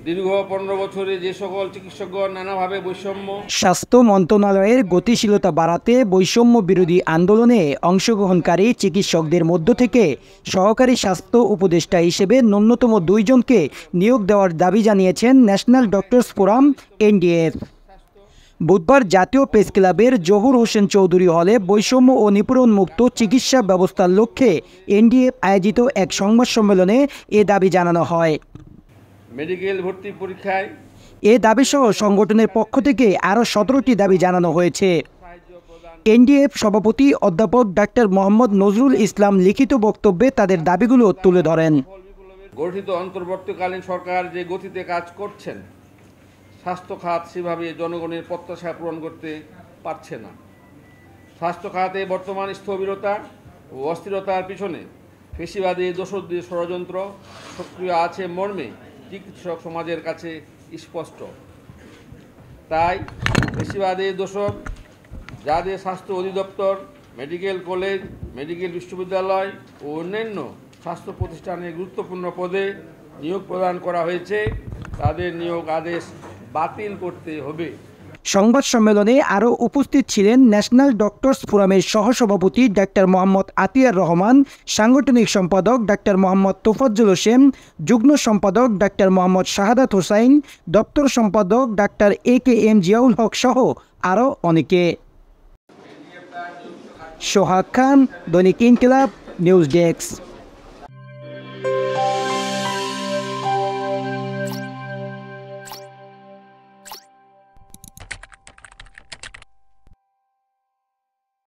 দীর্ঘ 15 বছরে যে সকল চিকিৎসকগণ নানাভাবে বৈষম্য। স্বাস্থ্য মন্ত্রণালয়ের গতিশীলতা বাড়াতে বৈষম্য বিরোধী আন্দোলনে অংশগ্রহণকারী চিকিৎসকদের মধ্য থেকে সহকারী স্বাস্থ্য উপদেষ্টা হিসেবে ন্যূনতম 2 জনকে নিয়োগ দেওয়ার দাবি জানিয়েছেন ন্যাশনাল ডক্টরস ফোরাম এনডিএফ। বুধবার জাতীয় প্রেস ক্লাবের জহুর হোসেন চৌধুরী হলে বৈষম্য ও নিপীড়নমুক্ত চিকিৎসা ব্যবস্থার লক্ষ্যে এনডিএফ আয়োজিত এক সংবাদ সম্মেলনে এ দাবি জানানো হয়। মেডিকেল ভর্তি পরীক্ষায় এ দাবিসহ সংগঠনের পক্ষ থেকে আরও 17টি দাবি জানানো হয়েছে। এনডিএফ সভাপতি অধ্যাপক ডাক্তার মোহাম্মদ নজরুল ইসলাম লিখিত বক্তব্যে তাদের দাবিগুলো তুলে ধরেন। গঠিত অন্তর্বর্তীকালীন সরকার যে গতিতে কাজ করছেন, স্বাস্থ্য খাত সেভাবে জনগণের প্রত্যাশা পূরণ করতে পারছে না। স্বাস্থ্য খাতে বর্তমান স্থবিরতা ও অস্থিরতার পিছনে ফেসিবাদী দোসরদের ষড়যন্ত্র সক্রিয় আছে মর্মে চিকিৎসক সমাজের কাছে স্পষ্ট। তাই ফেসিবাদী দোসর যাদের স্বাস্থ্য অধিদপ্তর, মেডিকেল কলেজ, মেডিকেল বিশ্ববিদ্যালয় ও অন্যান্য স্বাস্থ্য প্রতিষ্ঠানে গুরুত্বপূর্ণ পদে নিয়োগ প্রদান করা হয়েছে, তাদের নিয়োগ আদেশ বাতিল করতে হবে। সংবাদ সম্মেলনে আরও উপস্থিত ছিলেন ন্যাশনাল ডক্টরস ফোরামের সহসভাপতি ডাক্তার মোহাম্মদ আতিয়ার রহমান, সাংগঠনিক সম্পাদক ডাক্তার মোহাম্মদ তোফাজ্জল হোসেন, যুগ্ম সম্পাদক ডাক্তার মোহাম্মদ শাহাদাত হোসাইন, দপ্তর সম্পাদক ডাক্তার AKM জিয়াউল হক সহ আরও অনেকে। সোহাগ খান, দৈনিক ইনকিলাব, নিউজ ডেস্ক।